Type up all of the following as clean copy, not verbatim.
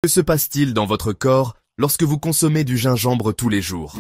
Que se passe-t-il dans votre corps lorsque vous consommez du gingembre tous les jours?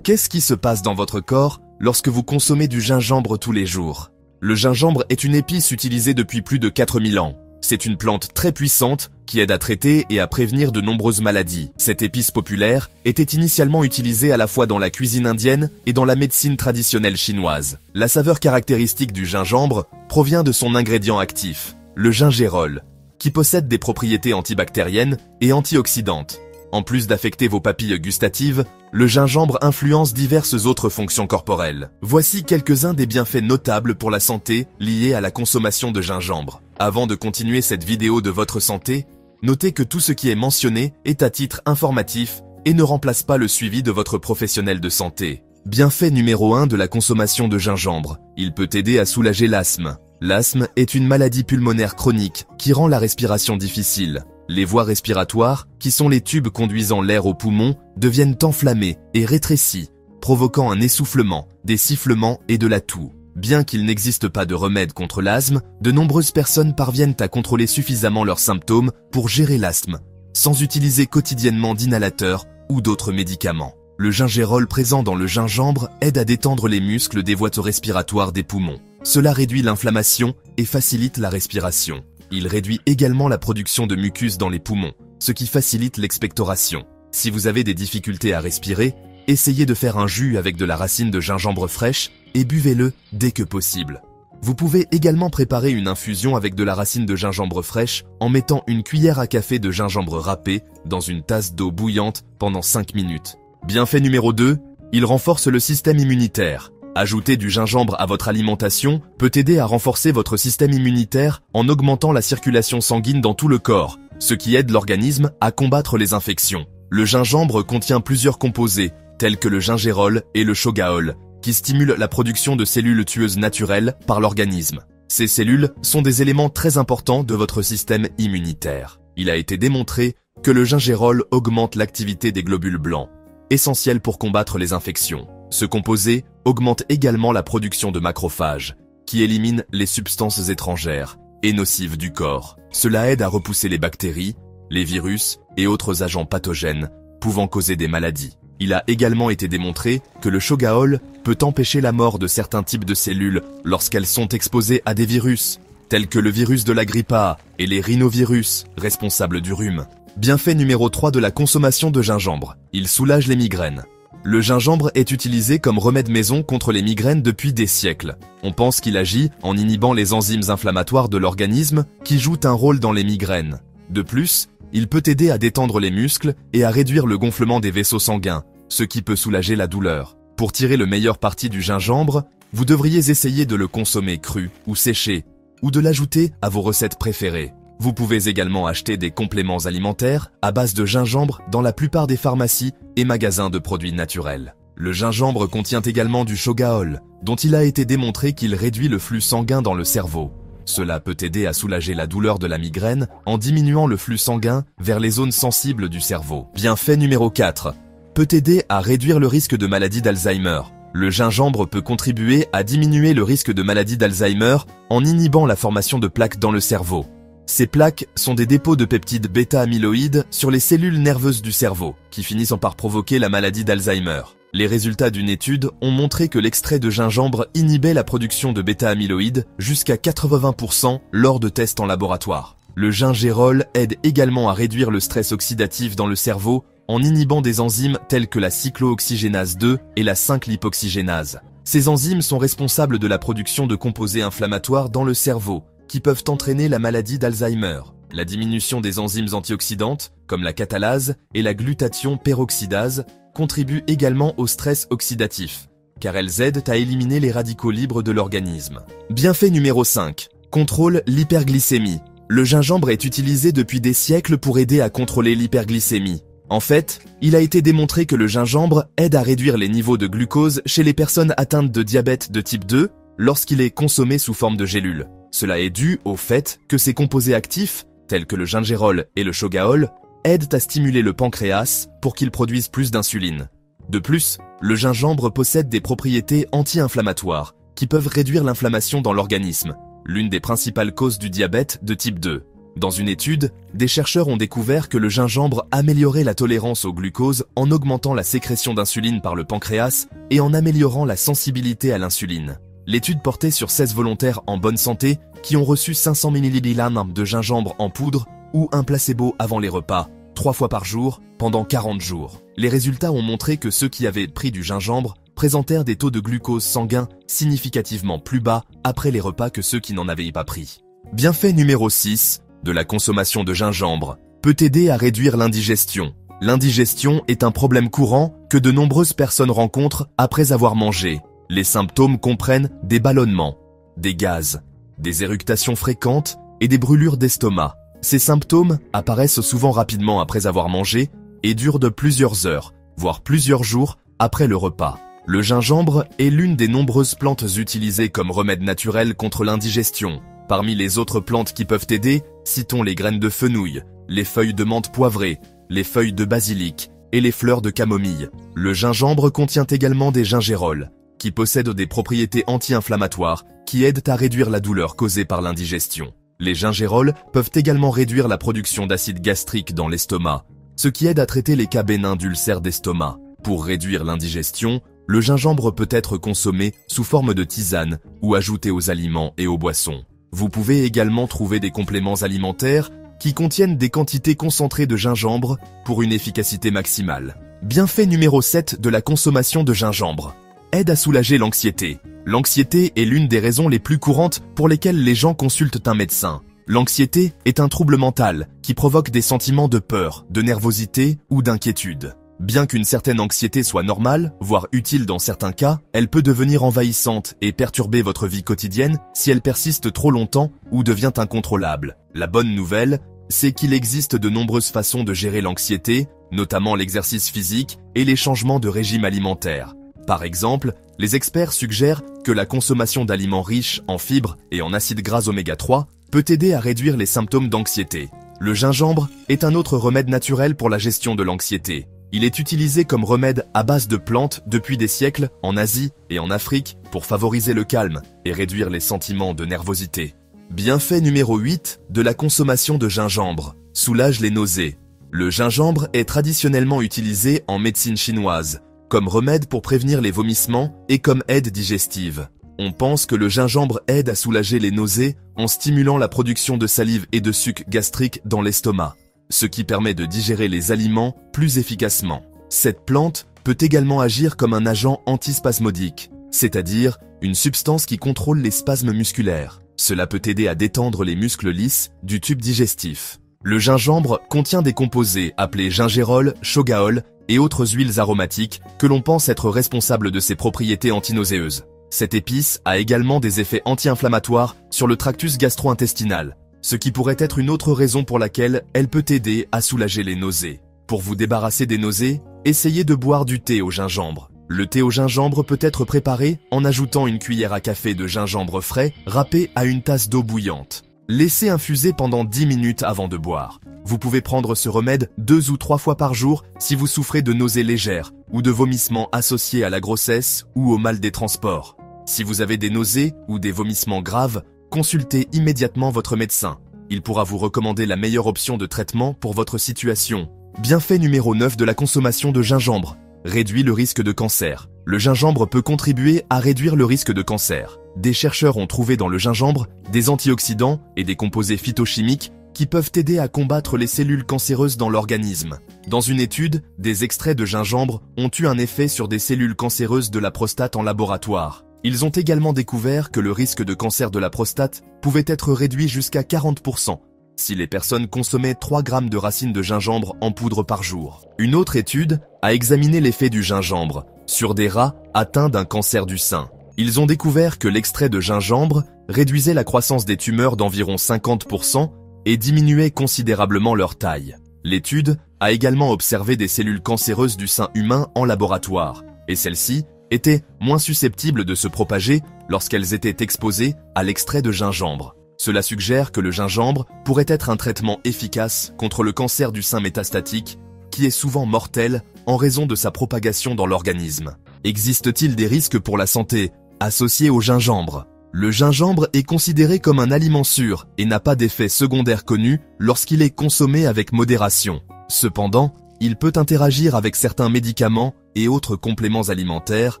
Qu'est-ce qui se passe dans votre corps lorsque vous consommez du gingembre tous les jours? Le gingembre est une épice utilisée depuis plus de 4000 ans. C'est une plante très puissante qui aide à traiter et à prévenir de nombreuses maladies. Cette épice populaire était initialement utilisée à la fois dans la cuisine indienne et dans la médecine traditionnelle chinoise. La saveur caractéristique du gingembre provient de son ingrédient actif, le gingérol, qui possède des propriétés antibactériennes et antioxydantes. En plus d'affecter vos papilles gustatives, le gingembre influence diverses autres fonctions corporelles. Voici quelques-uns des bienfaits notables pour la santé liés à la consommation de gingembre. Avant de continuer cette vidéo de votre santé, notez que tout ce qui est mentionné est à titre informatif et ne remplace pas le suivi de votre professionnel de santé. Bienfait numéro 1 de la consommation de gingembre. Il peut aider à soulager l'asthme. L'asthme est une maladie pulmonaire chronique qui rend la respiration difficile. Les voies respiratoires, qui sont les tubes conduisant l'air aux poumons, deviennent enflammées et rétrécies, provoquant un essoufflement, des sifflements et de la toux. Bien qu'il n'existe pas de remède contre l'asthme, de nombreuses personnes parviennent à contrôler suffisamment leurs symptômes pour gérer l'asthme, sans utiliser quotidiennement d'inhalateurs ou d'autres médicaments. Le gingérol présent dans le gingembre aide à détendre les muscles des voies respiratoires des poumons. Cela réduit l'inflammation et facilite la respiration. Il réduit également la production de mucus dans les poumons, ce qui facilite l'expectoration. Si vous avez des difficultés à respirer, essayez de faire un jus avec de la racine de gingembre fraîche et buvez-le dès que possible. Vous pouvez également préparer une infusion avec de la racine de gingembre fraîche en mettant une cuillère à café de gingembre râpé dans une tasse d'eau bouillante pendant 5 minutes. Bienfait numéro 2, il renforce le système immunitaire. Ajouter du gingembre à votre alimentation peut aider à renforcer votre système immunitaire en augmentant la circulation sanguine dans tout le corps, ce qui aide l'organisme à combattre les infections. Le gingembre contient plusieurs composés, tels que le gingérol et le shogaol, qui stimulent la production de cellules tueuses naturelles par l'organisme. Ces cellules sont des éléments très importants de votre système immunitaire. Il a été démontré que le gingérol augmente l'activité des globules blancs, essentiels pour combattre les infections. Ce composé augmente également la production de macrophages, qui éliminent les substances étrangères et nocives du corps. Cela aide à repousser les bactéries, les virus et autres agents pathogènes pouvant causer des maladies. Il a également été démontré que le shogaol peut empêcher la mort de certains types de cellules lorsqu'elles sont exposées à des virus, tels que le virus de la grippe A et les rhinovirus, responsables du rhume. Bienfait numéro 3 de la consommation de gingembre. Il soulage les migraines. Le gingembre est utilisé comme remède maison contre les migraines depuis des siècles. On pense qu'il agit en inhibant les enzymes inflammatoires de l'organisme qui jouent un rôle dans les migraines. De plus, il peut aider à détendre les muscles et à réduire le gonflement des vaisseaux sanguins, ce qui peut soulager la douleur. Pour tirer le meilleur parti du gingembre, vous devriez essayer de le consommer cru ou séché, ou de l'ajouter à vos recettes préférées. Vous pouvez également acheter des compléments alimentaires à base de gingembre dans la plupart des pharmacies et magasins de produits naturels. Le gingembre contient également du shogaol, dont il a été démontré qu'il réduit le flux sanguin dans le cerveau. Cela peut aider à soulager la douleur de la migraine en diminuant le flux sanguin vers les zones sensibles du cerveau. Bienfait numéro 4. Peut aider à réduire le risque de maladie d'Alzheimer. Le gingembre peut contribuer à diminuer le risque de maladie d'Alzheimer en inhibant la formation de plaques dans le cerveau. Ces plaques sont des dépôts de peptides bêta-amyloïdes sur les cellules nerveuses du cerveau, qui finissent par provoquer la maladie d'Alzheimer. Les résultats d'une étude ont montré que l'extrait de gingembre inhibait la production de bêta-amyloïdes jusqu'à 80% lors de tests en laboratoire. Le gingérol aide également à réduire le stress oxydatif dans le cerveau en inhibant des enzymes telles que la cyclooxygénase 2 et la 5-lipoxygénase. Ces enzymes sont responsables de la production de composés inflammatoires dans le cerveau, qui peuvent entraîner la maladie d'Alzheimer. La diminution des enzymes antioxydantes, comme la catalase et la glutathion peroxydase, contribue également au stress oxydatif, car elles aident à éliminer les radicaux libres de l'organisme. Bienfait numéro 5. Contrôle l'hyperglycémie. Le gingembre est utilisé depuis des siècles pour aider à contrôler l'hyperglycémie. En fait, il a été démontré que le gingembre aide à réduire les niveaux de glucose chez les personnes atteintes de diabète de type 2 lorsqu'il est consommé sous forme de gélules. Cela est dû au fait que ces composés actifs, tels que le gingérol et le shogaol, aident à stimuler le pancréas pour qu'il produise plus d'insuline. De plus, le gingembre possède des propriétés anti-inflammatoires qui peuvent réduire l'inflammation dans l'organisme. l'une des principales causes du diabète de type 2. Dans une étude, des chercheurs ont découvert que le gingembre améliorait la tolérance au glucose en augmentant la sécrétion d'insuline par le pancréas et en améliorant la sensibilité à l'insuline. L'étude portait sur 16 volontaires en bonne santé qui ont reçu 500 ml de gingembre en poudre ou un placebo avant les repas, 3 fois par jour, pendant 40 jours. Les résultats ont montré que ceux qui avaient pris du gingembre présentèrent des taux de glucose sanguin significativement plus bas après les repas que ceux qui n'en avaient pas pris. Bienfait numéro 6 de la consommation de gingembre peut aider à réduire l'indigestion. L'indigestion est un problème courant que de nombreuses personnes rencontrent après avoir mangé. Les symptômes comprennent des ballonnements, des gaz, des éructations fréquentes et des brûlures d'estomac. Ces symptômes apparaissent souvent rapidement après avoir mangé et durent de plusieurs heures, voire plusieurs jours après le repas. Le gingembre est l'une des nombreuses plantes utilisées comme remède naturel contre l'indigestion. Parmi les autres plantes qui peuvent aider, citons les graines de fenouil, les feuilles de menthe poivrée, les feuilles de basilic et les fleurs de camomille. Le gingembre contient également des gingérols, qui possèdent des propriétés anti-inflammatoires qui aident à réduire la douleur causée par l'indigestion. Les gingérols peuvent également réduire la production d'acide gastrique dans l'estomac, ce qui aide à traiter les cas bénins d'ulcères d'estomac. Pour réduire l'indigestion, le gingembre peut être consommé sous forme de tisane ou ajouté aux aliments et aux boissons. Vous pouvez également trouver des compléments alimentaires qui contiennent des quantités concentrées de gingembre pour une efficacité maximale. Bienfait numéro 7 de la consommation de gingembre. Aide à soulager l'anxiété. L'anxiété est l'une des raisons les plus courantes pour lesquelles les gens consultent un médecin. L'anxiété est un trouble mental qui provoque des sentiments de peur, de nervosité ou d'inquiétude. Bien qu'une certaine anxiété soit normale, voire utile dans certains cas, elle peut devenir envahissante et perturber votre vie quotidienne si elle persiste trop longtemps ou devient incontrôlable. La bonne nouvelle, c'est qu'il existe de nombreuses façons de gérer l'anxiété, notamment l'exercice physique et les changements de régime alimentaire. Par exemple, les experts suggèrent que la consommation d'aliments riches en fibres et en acides gras oméga 3 peut aider à réduire les symptômes d'anxiété. Le gingembre est un autre remède naturel pour la gestion de l'anxiété. Il est utilisé comme remède à base de plantes depuis des siècles en Asie et en Afrique pour favoriser le calme et réduire les sentiments de nervosité. Bienfait numéro 8 de la consommation de gingembre. Soulage les nausées. Le gingembre est traditionnellement utilisé en médecine chinoise, comme remède pour prévenir les vomissements et comme aide digestive. On pense que le gingembre aide à soulager les nausées en stimulant la production de salive et de suc gastrique dans l'estomac, ce qui permet de digérer les aliments plus efficacement. Cette plante peut également agir comme un agent antispasmodique, c'est-à-dire une substance qui contrôle les spasmes musculaires. Cela peut aider à détendre les muscles lisses du tube digestif. Le gingembre contient des composés appelés gingérol, shogaol et autres huiles aromatiques que l'on pense être responsables de ses propriétés antinauséeuses. Cette épice a également des effets anti-inflammatoires sur le tractus gastro-intestinal, ce qui pourrait être une autre raison pour laquelle elle peut aider à soulager les nausées. Pour vous débarrasser des nausées, essayez de boire du thé au gingembre. Le thé au gingembre peut être préparé en ajoutant une cuillère à café de gingembre frais râpé à une tasse d'eau bouillante. Laissez infuser pendant 10 minutes avant de boire. Vous pouvez prendre ce remède 2 ou 3 fois par jour si vous souffrez de nausées légères ou de vomissements associés à la grossesse ou au mal des transports. Si vous avez des nausées ou des vomissements graves, consultez immédiatement votre médecin. Il pourra vous recommander la meilleure option de traitement pour votre situation. Bienfait numéro 9 de la consommation de gingembre. Réduit le risque de cancer. Le gingembre peut contribuer à réduire le risque de cancer. Des chercheurs ont trouvé dans le gingembre des antioxydants et des composés phytochimiques qui peuvent aider à combattre les cellules cancéreuses dans l'organisme. Dans une étude, des extraits de gingembre ont eu un effet sur des cellules cancéreuses de la prostate en laboratoire. Ils ont également découvert que le risque de cancer de la prostate pouvait être réduit jusqu'à 40% si les personnes consommaient 3 grammes de racines de gingembre en poudre par jour. Une autre étude a examiné l'effet du gingembre sur des rats atteints d'un cancer du sein. Ils ont découvert que l'extrait de gingembre réduisait la croissance des tumeurs d'environ 50% et diminuait considérablement leur taille. L'étude a également observé des cellules cancéreuses du sein humain en laboratoire, et celles-ci étaient moins susceptibles de se propager lorsqu'elles étaient exposées à l'extrait de gingembre. Cela suggère que le gingembre pourrait être un traitement efficace contre le cancer du sein métastatique, qui est souvent mortel en raison de sa propagation dans l'organisme. Existe-t-il des risques pour la santé associés au gingembre? Le gingembre est considéré comme un aliment sûr et n'a pas d'effet secondaire connu lorsqu'il est consommé avec modération. Cependant, il peut interagir avec certains médicaments et autres compléments alimentaires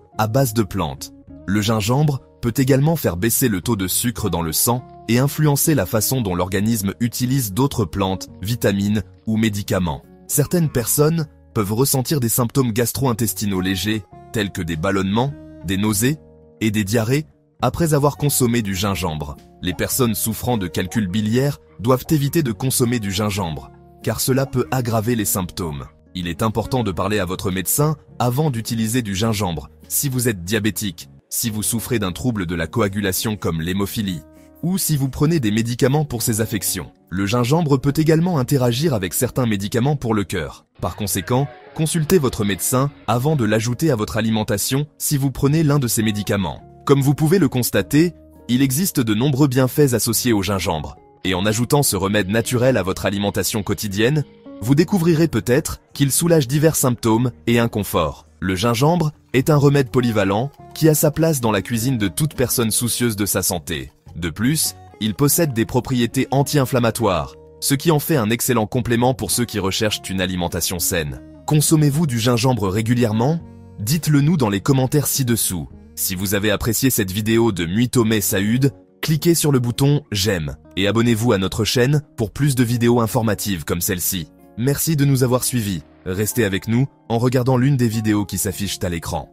à base de plantes. Le gingembre peut également faire baisser le taux de sucre dans le sang et influencer la façon dont l'organisme utilise d'autres plantes, vitamines ou médicaments. Certaines personnes peuvent ressentir des symptômes gastro-intestinaux légers, tels que des ballonnements, des nausées et des diarrhées, après avoir consommé du gingembre. Les personnes souffrant de calcul biliaire doivent éviter de consommer du gingembre, car cela peut aggraver les symptômes. Il est important de parler à votre médecin avant d'utiliser du gingembre, si vous êtes diabétique, si vous souffrez d'un trouble de la coagulation comme l'hémophilie, ou si vous prenez des médicaments pour ces affections. Le gingembre peut également interagir avec certains médicaments pour le cœur. Par conséquent, consultez votre médecin avant de l'ajouter à votre alimentation si vous prenez l'un de ces médicaments. Comme vous pouvez le constater, il existe de nombreux bienfaits associés au gingembre. Et en ajoutant ce remède naturel à votre alimentation quotidienne, vous découvrirez peut-être qu'il soulage divers symptômes et inconforts. Le gingembre est un remède polyvalent qui a sa place dans la cuisine de toute personne soucieuse de sa santé. De plus, il possède des propriétés anti-inflammatoires, ce qui en fait un excellent complément pour ceux qui recherchent une alimentation saine. Consommez-vous du gingembre régulièrement? Dites-le nous dans les commentaires ci-dessous. Si vous avez apprécié cette vidéo de Muitomé Saoud, cliquez sur le bouton « J'aime » et abonnez-vous à notre chaîne pour plus de vidéos informatives comme celle-ci. Merci de nous avoir suivis. Restez avec nous en regardant l'une des vidéos qui s'affichent à l'écran.